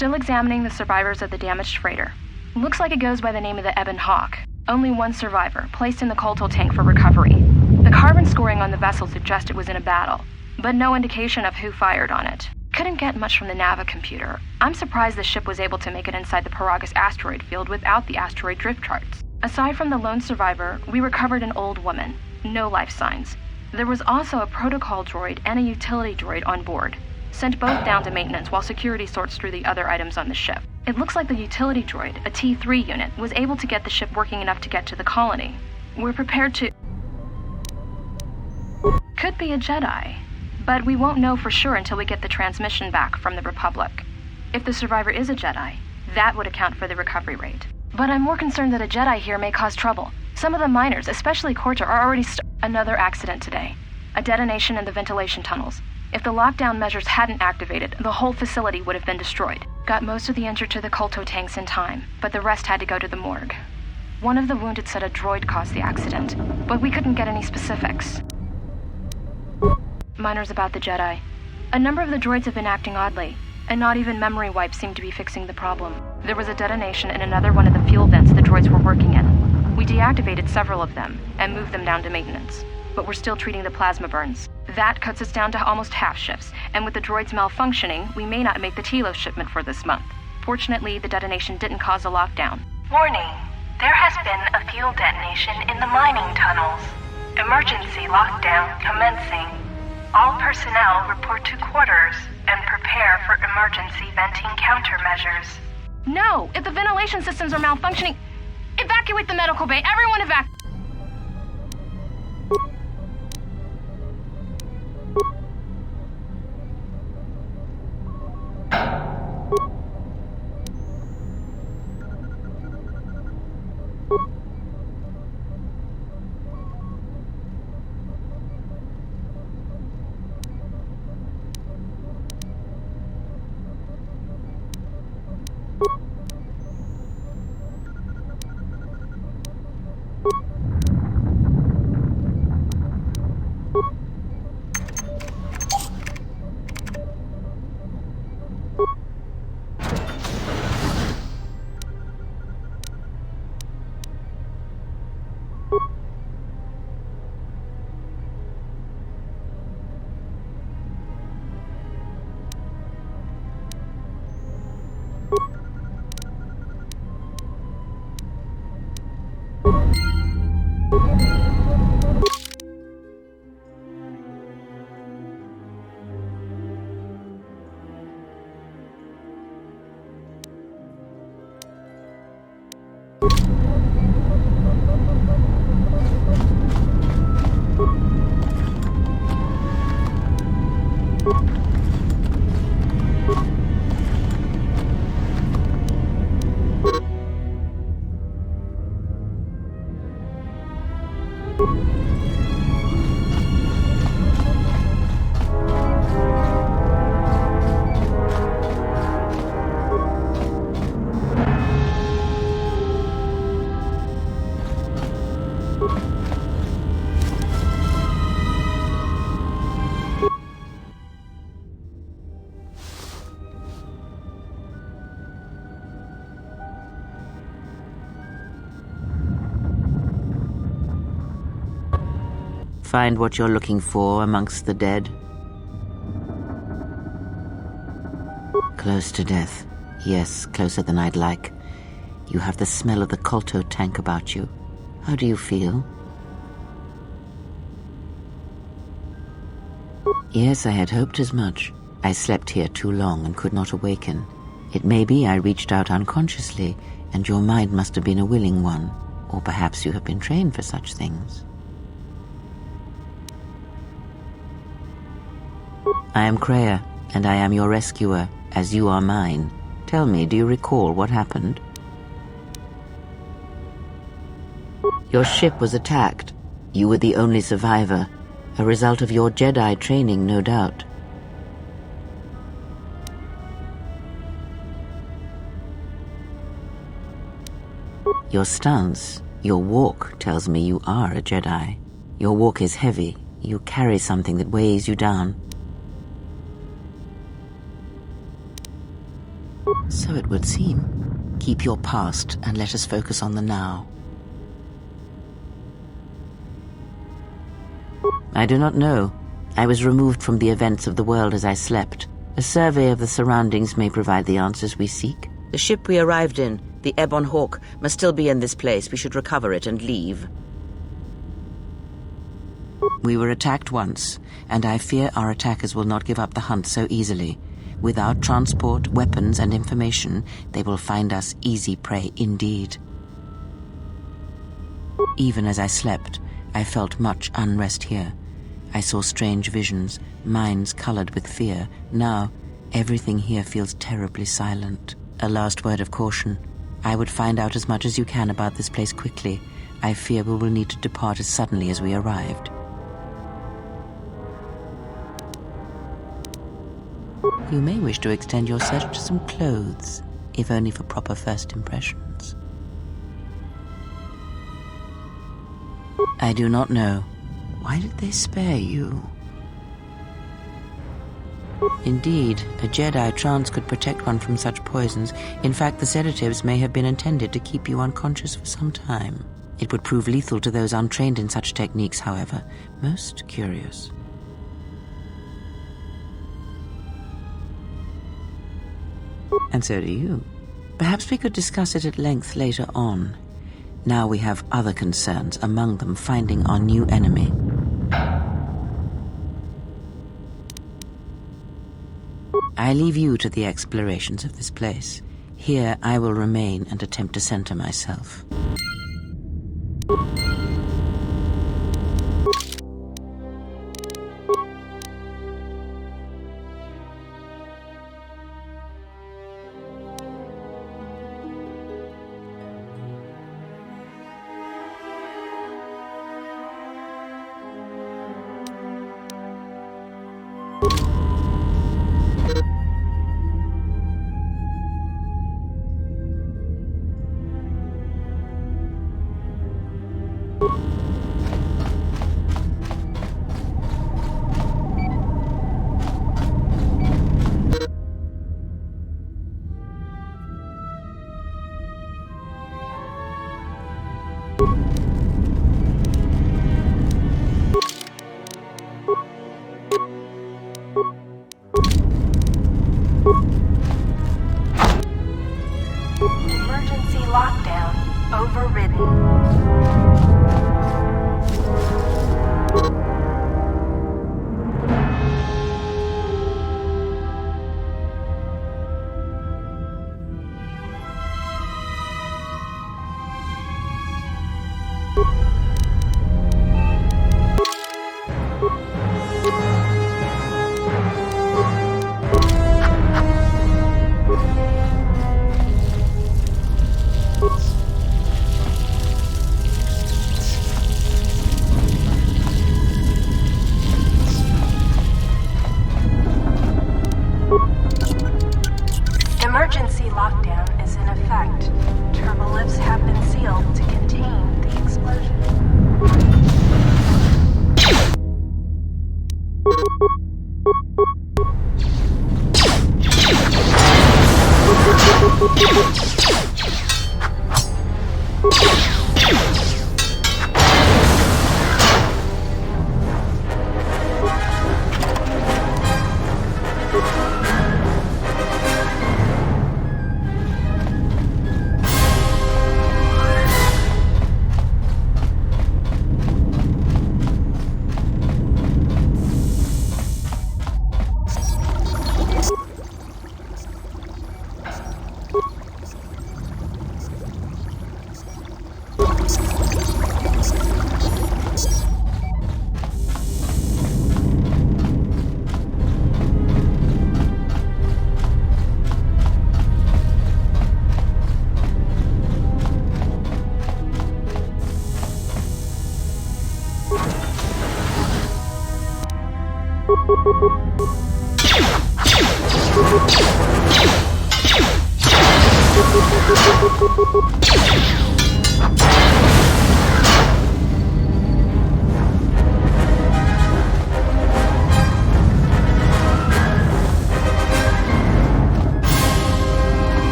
Still examining the survivors of the damaged freighter. Looks like it goes by the name of the Ebon Hawk. Only one survivor, placed in the KOTOR tank for recovery. The carbon scoring on the vessel suggests it was in a battle, but no indication of who fired on it. Couldn't get much from the Nava computer. I'm surprised the ship was able to make it inside the Peragus asteroid field without the asteroid drift charts. Aside from the lone survivor, we recovered an old woman. No life signs. There was also a protocol droid and a utility droid on board. Sent both down to maintenance while security sorts through the other items on the ship. It looks like the utility droid, a T3 unit, was able to get the ship working enough to get to the colony. We're prepared to... Could be a Jedi, but we won't know for sure until we get the transmission back from the Republic. If the survivor is a Jedi, that would account for the recovery rate. But I'm more concerned that a Jedi here may cause trouble. Some of the miners, especially KOTOR, are already Another accident today. A detonation in the ventilation tunnels. If the lockdown measures hadn't activated, the whole facility would have been destroyed. Got most of the injured to the KOTOR tanks in time, but the rest had to go to the morgue. One of the wounded said a droid caused the accident, but we couldn't get any specifics. Miners about the Jedi. A number of the droids have been acting oddly, and not even memory wipes seem to be fixing the problem. There was a detonation in another one of the fuel vents the droids were working in. We deactivated several of them and moved them down to maintenance, but we're still treating the plasma burns. That cuts us down to almost half shifts, and with the droids malfunctioning, we may not make the Telos shipment for this month. Fortunately, the detonation didn't cause a lockdown. Warning. There has been a fuel detonation in the mining tunnels. Emergency lockdown commencing. All personnel report to quarters and prepare for emergency venting countermeasures. No! If the ventilation systems are malfunctioning, evacuate the medical bay! Everyone evacuate! Find what you're looking for amongst the dead? Close to death. Yes, closer than I'd like. You have the smell of the KOTOR tank about you. How do you feel? Yes, I had hoped as much. I slept here too long and could not awaken. It may be I reached out unconsciously, and your mind must have been a willing one. Or perhaps you have been trained for such things. I am Kreia, and I am your rescuer, as you are mine. Tell me, do you recall what happened? Your ship was attacked. You were the only survivor, a result of your Jedi training, no doubt. Your stance, your walk tells me you are a Jedi. Your walk is heavy. You carry something that weighs you down. So it would seem. Keep your past and let us focus on the now. I do not know. I was removed from the events of the world as I slept. A survey of the surroundings may provide the answers we seek. The ship we arrived in, the Ebon Hawk, must still be in this place. We should recover it and leave. We were attacked once, and I fear our attackers will not give up the hunt so easily. Without transport, weapons, and information, they will find us easy prey indeed. Even as I slept, I felt much unrest here. I saw strange visions, minds colored with fear. Now, everything here feels terribly silent. A last word of caution. I would find out as much as you can about this place quickly. I fear we will need to depart as suddenly as we arrived. You may wish to extend your search to some clothes, if only for proper first impressions. I do not know. Why did they spare you? Indeed, a Jedi trance could protect one from such poisons. In fact, the sedatives may have been intended to keep you unconscious for some time. It would prove lethal to those untrained in such techniques, however. Most curious. And so do you. Perhaps we could discuss it at length later on. Now we have other concerns, among them finding our new enemy. I leave you to the explorations of this place. Here I will remain and attempt to center myself. Emergency lockdown overridden. Emergency lockdown is in effect. Turbolifts have been sealed to contain the explosion.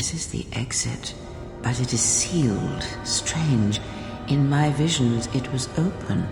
This is the exit, but it is sealed. Strange. In my visions, it was open.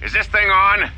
Is this thing on?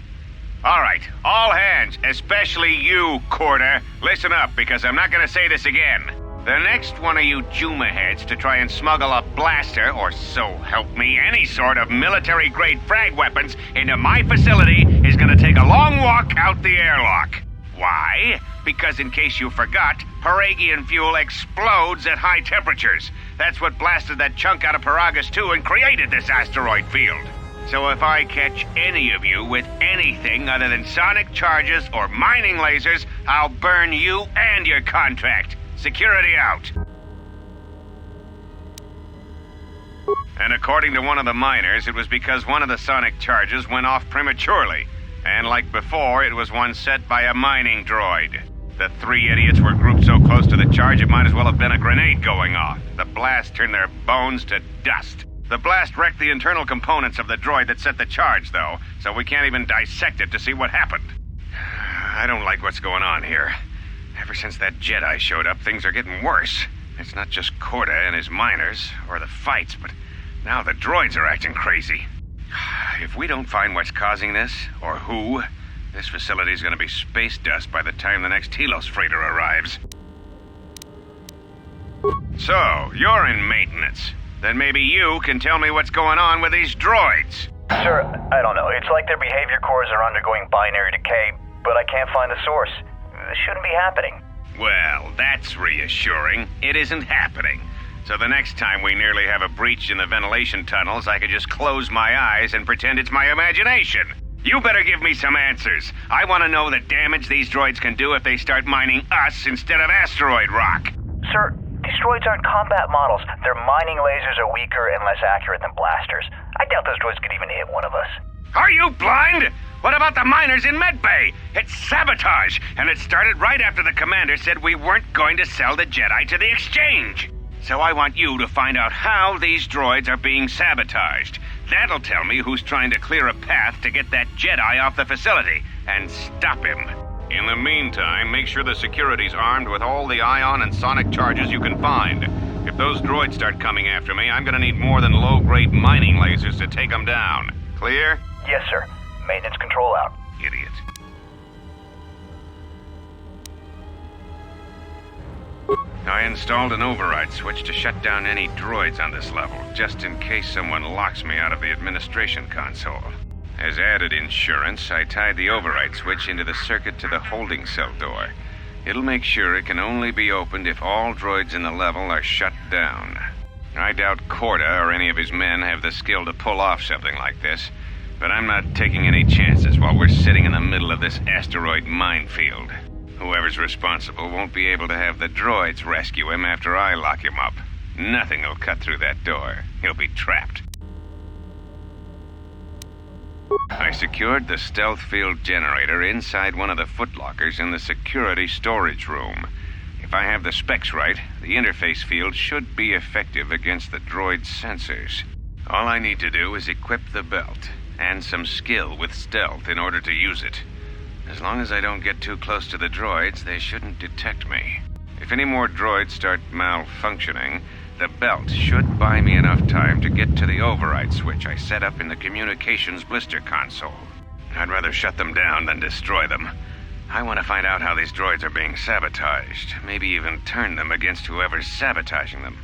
All right, all hands, especially you, KOTOR. Listen up, because I'm not gonna say this again. The next one of you Juma heads to try and smuggle a blaster, or so help me, any sort of military-grade frag weapons into my facility is gonna take a long walk out the airlock. Why? Because in case you forgot, Peragian fuel explodes at high temperatures. That's what blasted that chunk out of Peragus 2 and created this asteroid field. So if I catch any of you with anything other than sonic charges or mining lasers, I'll burn you and your contract. Security out. And according to one of the miners, it was because one of the sonic charges went off prematurely. And like before, it was one set by a mining droid. The three idiots were grouped so close to the charge it might as well have been a grenade going off. The blast turned their bones to dust. The blast wrecked the internal components of the droid that set the charge, though, so we can't even dissect it to see what happened. I don't like what's going on here. Ever since that Jedi showed up, things are getting worse. It's not just KOTOR and his miners, or the fights, but now the droids are acting crazy. If we don't find what's causing this, or who, this facility's gonna be space dust by the time the next Telos freighter arrives. So, you're in maintenance. Then maybe you can tell me what's going on with these droids. Sir, I don't know. It's like their behavior cores are undergoing binary decay, but I can't find the source. This shouldn't be happening. Well, that's reassuring. It isn't happening. So the next time we nearly have a breach in the ventilation tunnels, I could just close my eyes and pretend it's my imagination. You better give me some answers. I want to know the damage these droids can do if they start mining us instead of asteroid rock. Sir, these droids aren't combat models. Their mining lasers are weaker and less accurate than blasters. I doubt those droids could even hit one of us. Are you blind? What about the miners in Medbay? It's sabotage, and it started right after the commander said we weren't going to sell the Jedi to the exchange. So I want you to find out how these droids are being sabotaged. That'll tell me who's trying to clear a path to get that Jedi off the facility and stop him. In the meantime, make sure the security's armed with all the ion and sonic charges you can find. If those droids start coming after me, I'm gonna need more than low-grade mining lasers to take them down. Clear? Yes, sir. Maintenance control out. Idiot. I installed an override switch to shut down any droids on this level, just in case someone locks me out of the administration console. As added insurance, I tied the override switch into the circuit to the holding cell door. It'll make sure it can only be opened if all droids in the level are shut down. I doubt KOTOR or any of his men have the skill to pull off something like this, but I'm not taking any chances while we're sitting in the middle of this asteroid minefield. Whoever's responsible won't be able to have the droids rescue him after I lock him up. Nothing will cut through that door. He'll be trapped. I secured the stealth field generator inside one of the footlockers in the security storage room. If I have the specs right, the interface field should be effective against the droid's sensors. All I need to do is equip the belt, and some skill with stealth in order to use it. As long as I don't get too close to the droids, they shouldn't detect me. If any more droids start malfunctioning, the belt should buy me enough time to get to the override switch I set up in the communications blister console. I'd rather shut them down than destroy them. I want to find out how these droids are being sabotaged, maybe even turn them against whoever's sabotaging them.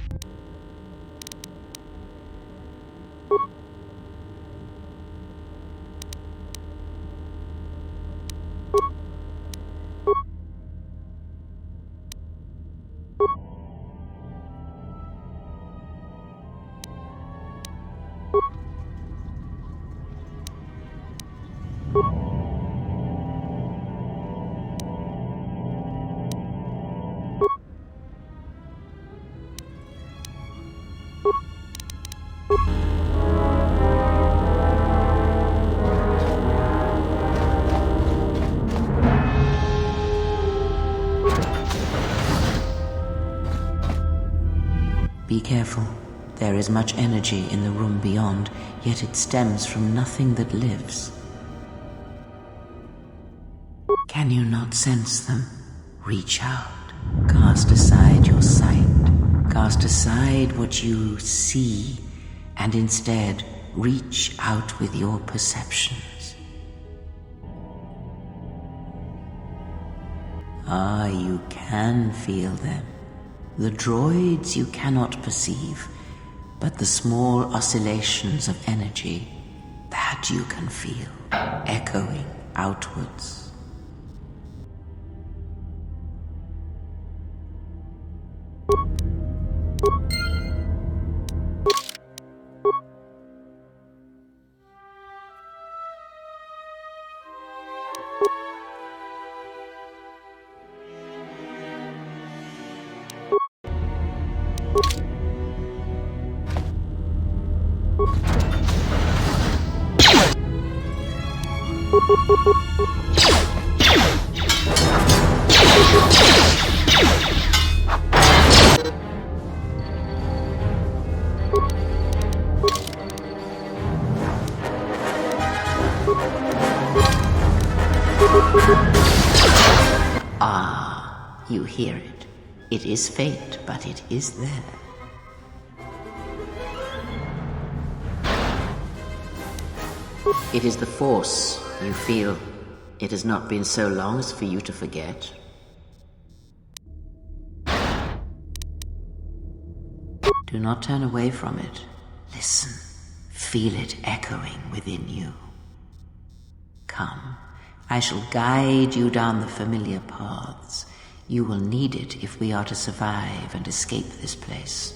Be careful. There is much energy in the room beyond, yet it stems from nothing that lives. Can you not sense them? Reach out. Cast aside your sight. Cast aside what you see, and instead reach out with your perceptions. You can feel them. The droids you cannot perceive, but the small oscillations of energy, that you can feel, echoing outwards. You hear it. It is faint, but it is there. It is the Force you feel. It has not been so long as for you to forget. Do not turn away from it. Listen. Feel it echoing within you. Come. I shall guide you down the familiar paths. You will need it if we are to survive and escape this place.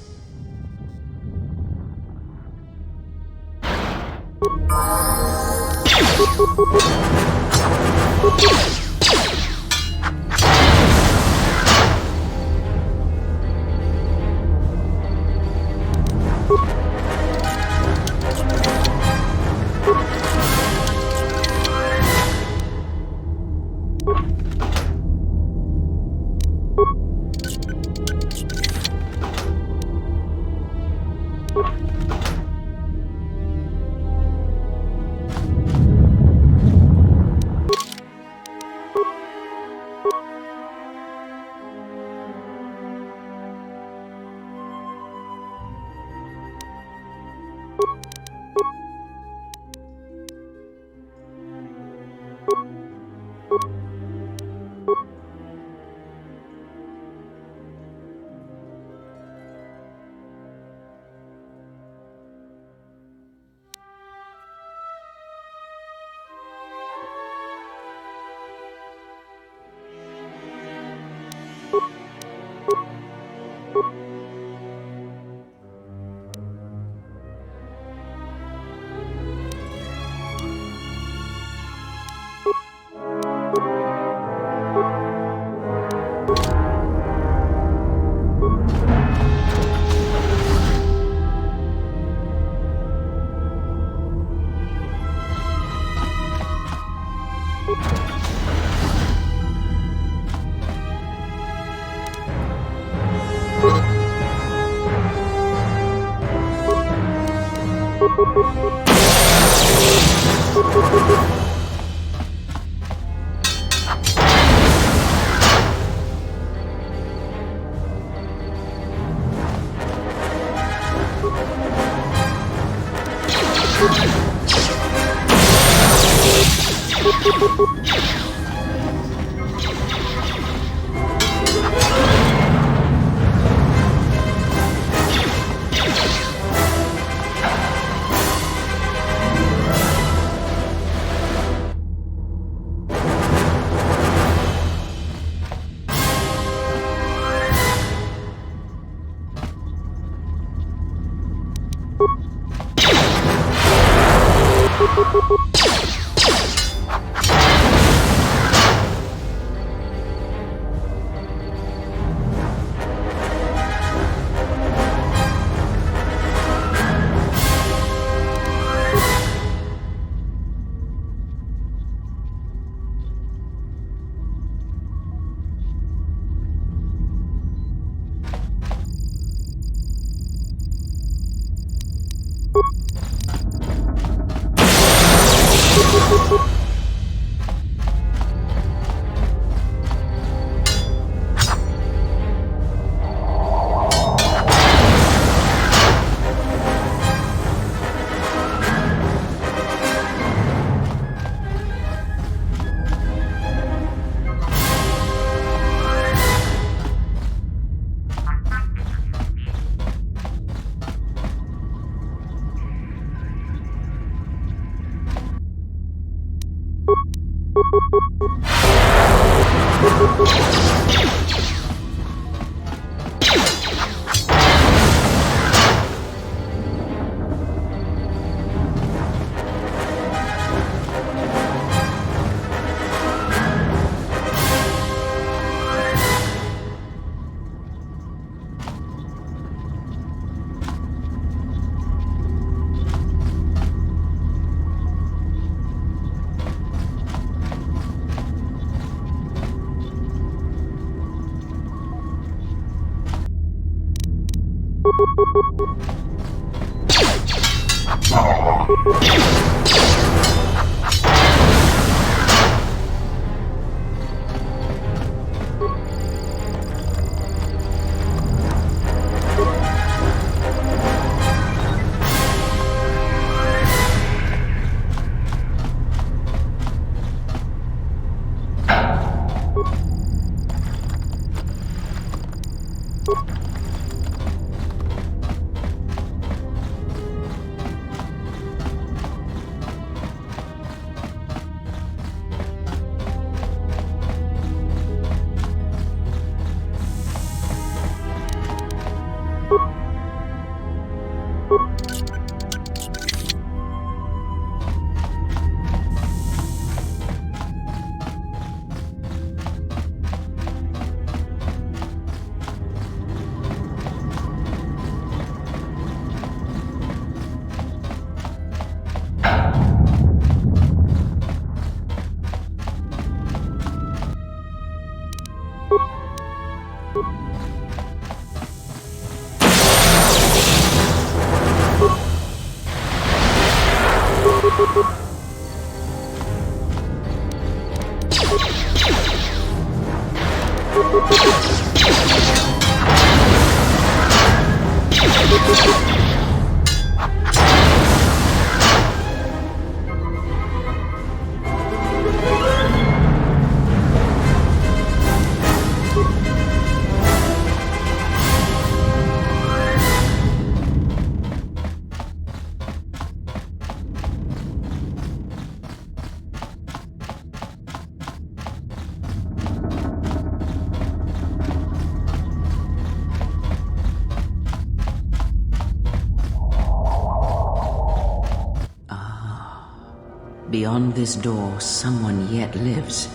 Beyond this door, someone yet lives.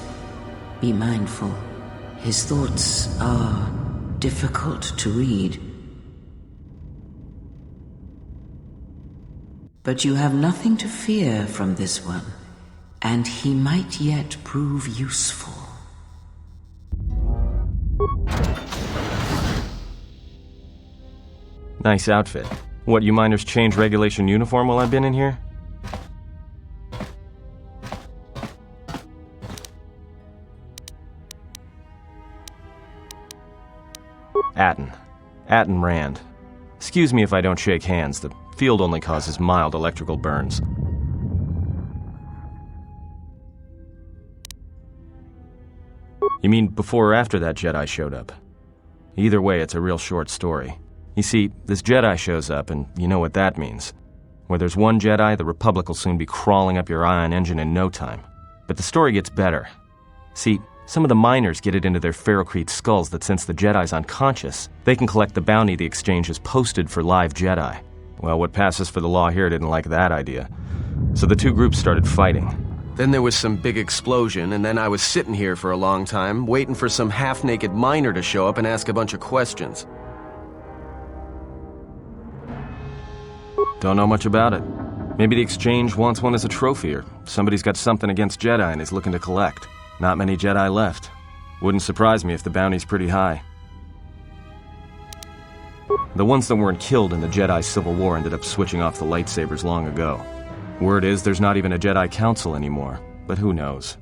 Be mindful. His thoughts are difficult to read. But you have nothing to fear from this one, and he might yet prove useful. Nice outfit. What, you miners change regulation uniform while I've been in here? Atton Rand. Excuse me if I don't shake hands. The field only causes mild electrical burns. You mean before or after that Jedi showed up? Either way, it's a real short story. You see, this Jedi shows up, and you know what that means. Where there's one Jedi, the Republic will soon be crawling up your ion engine in no time. But the story gets better. See, some of the miners get it into their ferrocrete skulls that since the Jedi's unconscious, they can collect the bounty the exchange has posted for live Jedi. Well, what passes for the law here didn't like that idea. So the two groups started fighting. Then there was some big explosion, and then I was sitting here for a long time, waiting for some half-naked miner to show up and ask a bunch of questions. Don't know much about it. Maybe the exchange wants one as a trophy, or somebody's got something against Jedi and is looking to collect. Not many Jedi left. Wouldn't surprise me if the bounty's pretty high. The ones that weren't killed in the Jedi Civil War ended up switching off the lightsabers long ago. Word is there's not even a Jedi Council anymore, but who knows?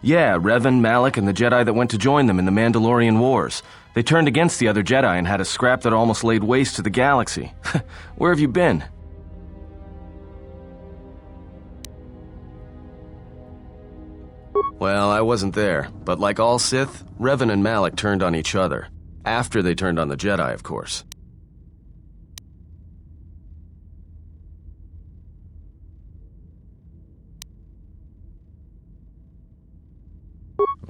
Yeah, Revan, Malak, and the Jedi that went to join them in the Mandalorian Wars. They turned against the other Jedi and had a scrap that almost laid waste to the galaxy. Where have you been? Well, I wasn't there, but like all Sith, Revan and Malak turned on each other. After they turned on the Jedi, of course.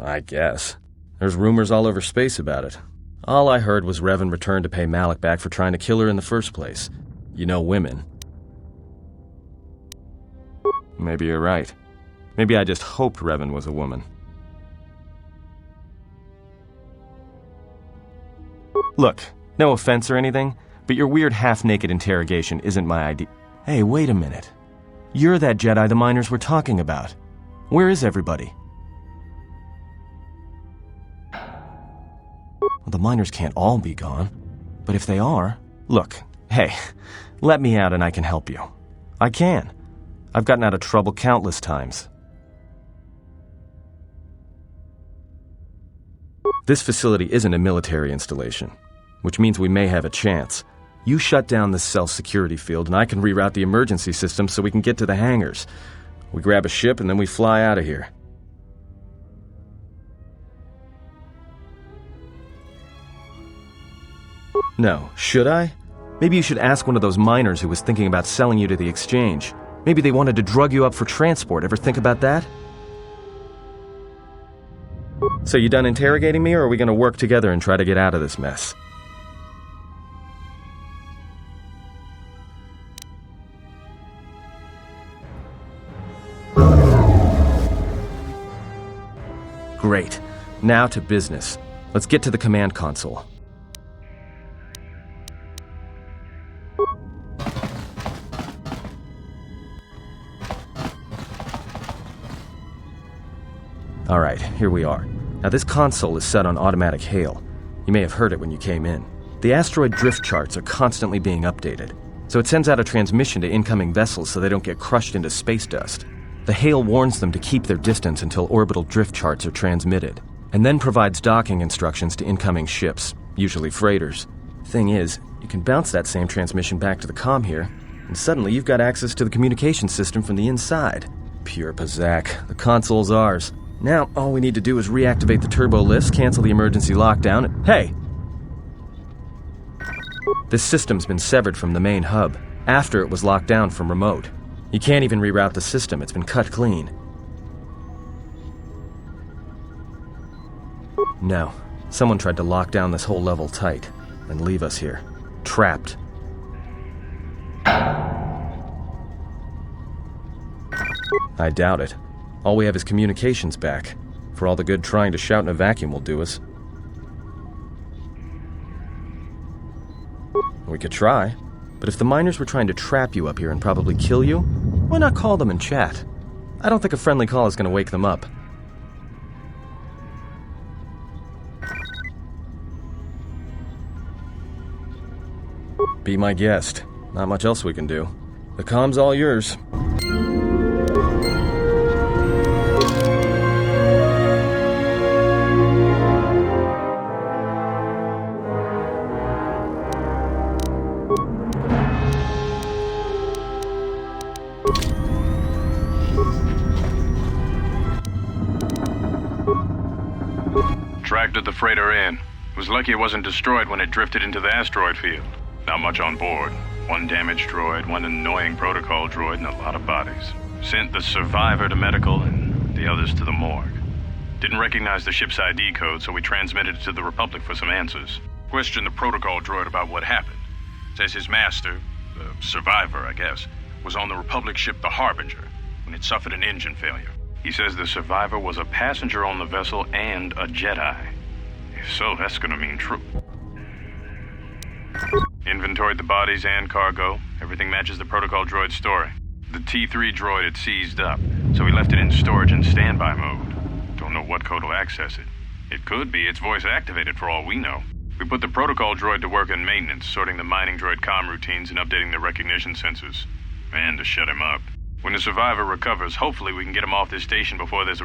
I guess. There's rumors all over space about it. All I heard was Revan returned to pay Malak back for trying to kill her in the first place. You know women. Maybe you're right. Maybe I just hoped Revan was a woman. Look, no offense or anything, but your weird half-naked interrogation isn't my idea. Hey, wait a minute. You're that Jedi the miners were talking about. Where is everybody? Well, the miners can't all be gone. But if they are... Look, hey, let me out and I can help you. I can. I've gotten out of trouble countless times. This facility isn't a military installation, which means we may have a chance. You shut down this cell security field and I can reroute the emergency system so we can get to the hangars. We grab a ship and then we fly out of here. No, should I? Maybe you should ask one of those miners who was thinking about selling you to the exchange. Maybe they wanted to drug you up for transport. Ever think about that? So you done interrogating me, or are we going to work together and try to get out of this mess? Great. Now to business. Let's get to the command console. Alright, here we are. Now this console is set on automatic hail. You may have heard it when you came in. The asteroid drift charts are constantly being updated, so it sends out a transmission to incoming vessels so they don't get crushed into space dust. The hail warns them to keep their distance until orbital drift charts are transmitted, and then provides docking instructions to incoming ships, usually freighters. Thing is, you can bounce that same transmission back to the comm here, and suddenly you've got access to the communication system from the inside. Pure pizzazz. The console's ours. Now, all we need to do is reactivate the turbo lifts, cancel the emergency lockdown, and... Hey! This system's been severed from the main hub, after it was locked down from remote. You can't even reroute the system, it's been cut clean. No, someone tried to lock down this whole level tight, and leave us here, trapped. I doubt it. All we have is communications back. For all the good trying to shout in a vacuum will do us. We could try, but if the miners were trying to trap you up here and probably kill you, why not call them and chat? I don't think a friendly call is going to wake them up. Be my guest. Not much else we can do. The comm's all yours. Tracked the freighter in. Was lucky it wasn't destroyed when it drifted into the asteroid field. Not much on board. One damaged droid, one annoying protocol droid, and a lot of bodies. Sent the survivor to medical and the others to the morgue. Didn't recognize the ship's ID code, so we transmitted it to the Republic for some answers. Questioned the protocol droid about what happened. Says his master, the survivor, I guess, was on the Republic ship the Harbinger when it suffered an engine failure. He says the survivor was a passenger on the vessel and a Jedi. If so, that's gonna mean true. Inventoried the bodies and cargo. Everything matches the protocol droid's story. The T3 droid had seized up, so we left it in storage in standby mode. Don't know what code will access it. It could be it's voice activated for all we know. We put the protocol droid to work in maintenance, sorting the mining droid comm routines and updating the recognition sensors. And to shut him up. When the survivor recovers, hopefully we can get him off this station before there's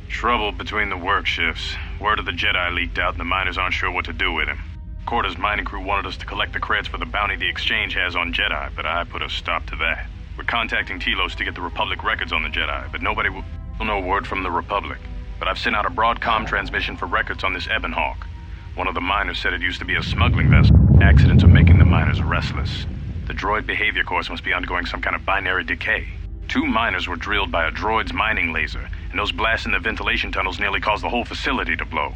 trouble between the work shifts. Word of the Jedi leaked out and the miners aren't sure what to do with him. KOTOR's mining crew wanted us to collect the credits for the bounty the Exchange has on Jedi, but I put a stop to that. We're contacting Telos to get the Republic records on the Jedi, but nobody will know word from the Republic. But I've sent out a broad comm transmission for records on this Ebon Hawk. One of the miners said it used to be a smuggling vessel. Accidents are making the miners restless. The droid behavior course must be undergoing some kind of binary decay. 2 miners were drilled by a droid's mining laser, and those blasts in the ventilation tunnels nearly caused the whole facility to blow.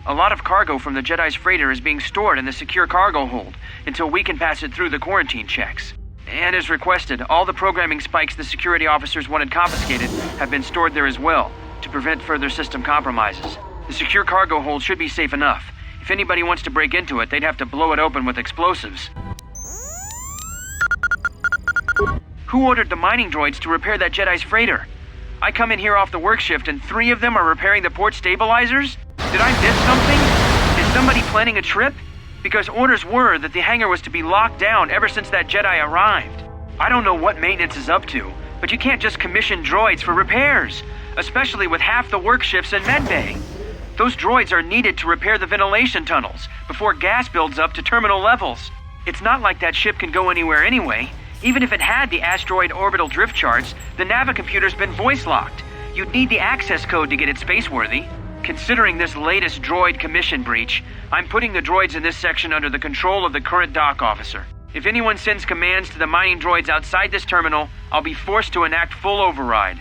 A lot of cargo from the Jedi's freighter is being stored in the secure cargo hold until we can pass it through the quarantine checks. And as requested, all the programming spikes the security officers wanted confiscated have been stored there as well, to prevent further system compromises. The secure cargo hold should be safe enough. If anybody wants to break into it, they'd have to blow it open with explosives. Who ordered the mining droids to repair that Jedi's freighter? I come in here off the work shift and 3 of them are repairing the port stabilizers? Did I miss something? Is somebody planning a trip? Because orders were that the hangar was to be locked down ever since that Jedi arrived. I don't know what maintenance is up to, but you can't just commission droids for repairs, especially with half the work shifts in medbay. Those droids are needed to repair the ventilation tunnels before gas builds up to terminal levels. It's not like that ship can go anywhere anyway. Even if it had the asteroid orbital drift charts, the navicomputer's been voice-locked. You'd need the access code to get it spaceworthy. Considering this latest droid commission breach, I'm putting the droids in this section under the control of the current dock officer. If anyone sends commands to the mining droids outside this terminal, I'll be forced to enact full override.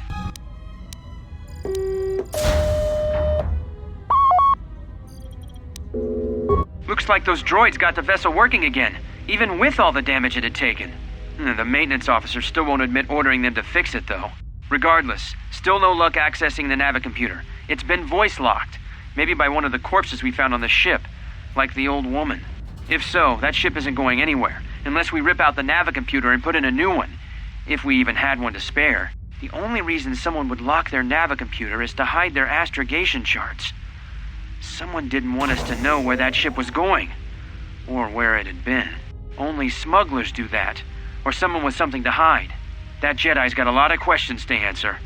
Looks like those droids got the vessel working again, even with all the damage it had taken. The maintenance officer still won't admit ordering them to fix it, though. Regardless, still no luck accessing the navicomputer. It's been voice-locked, maybe by one of the corpses we found on the ship, like the old woman. If so, that ship isn't going anywhere, unless we rip out the navicomputer and put in a new one, if we even had one to spare. The only reason someone would lock their navicomputer is to hide their astrogation charts. Someone didn't want us to know where that ship was going, or where it had been. Only smugglers do that, or someone with something to hide. That Jedi's got a lot of questions to answer.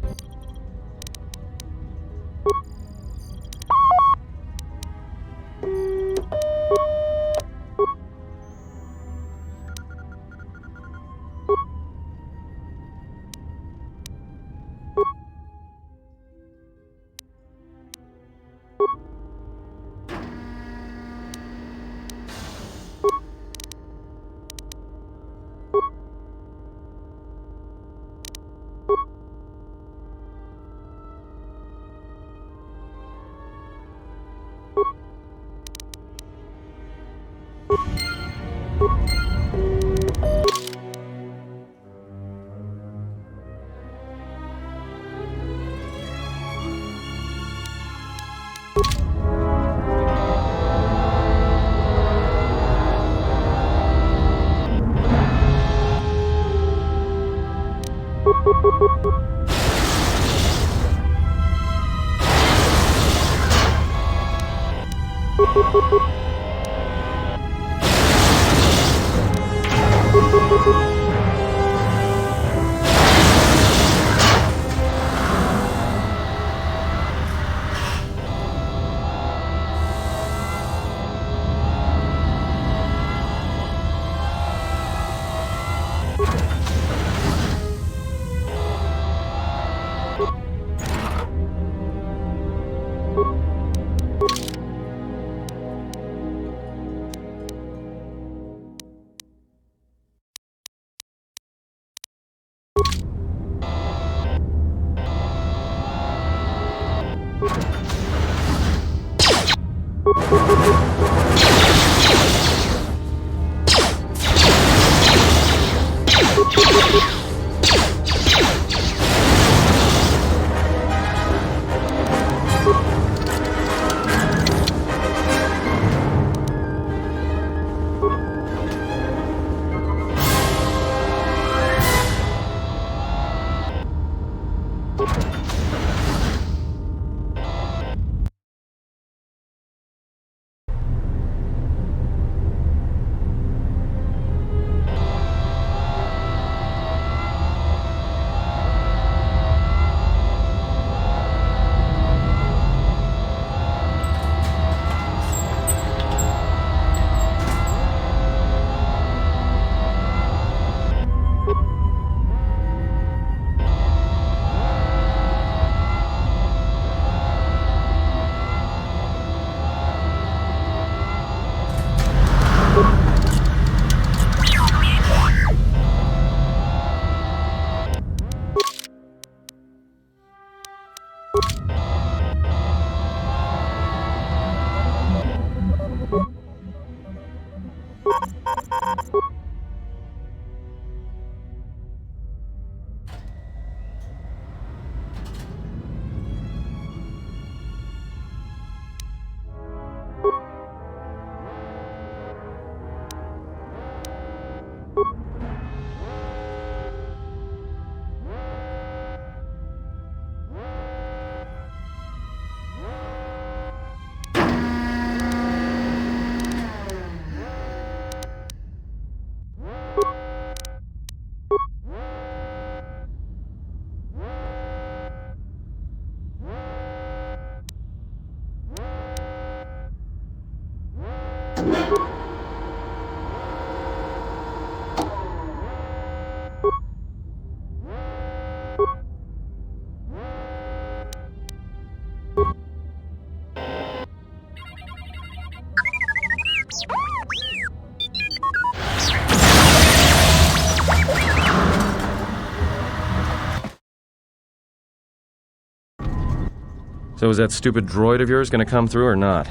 So is that stupid droid of yours gonna come through or not?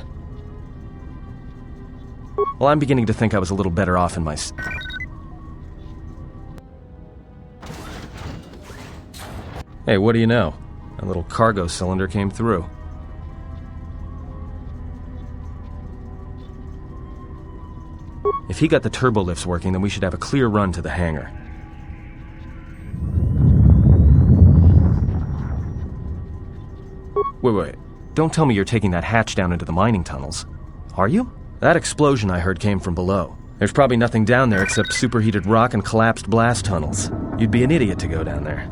Well, I'm beginning to think I was a little better off in my... Hey, what do you know? A little cargo cylinder came through. If he got the turbo lifts working, then we should have a clear run to the hangar. Wait. Don't tell me you're taking that hatch down into the mining tunnels. Are you? That explosion I heard came from below. There's probably nothing down there except superheated rock and collapsed blast tunnels. You'd be an idiot to go down there.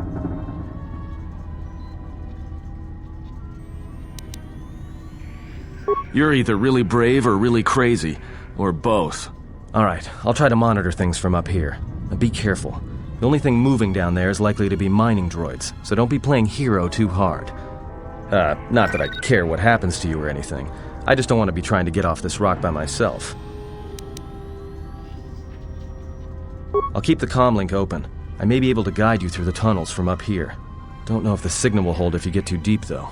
You're either really brave or really crazy, or both. Alright, I'll try to monitor things from up here. Now be careful. The only thing moving down there is likely to be mining droids, so don't be playing hero too hard. Not that I care what happens to you or anything. I just don't want to be trying to get off this rock by myself. I'll keep the comm link open. I may be able to guide you through the tunnels from up here. Don't know if the signal will hold if you get too deep, though.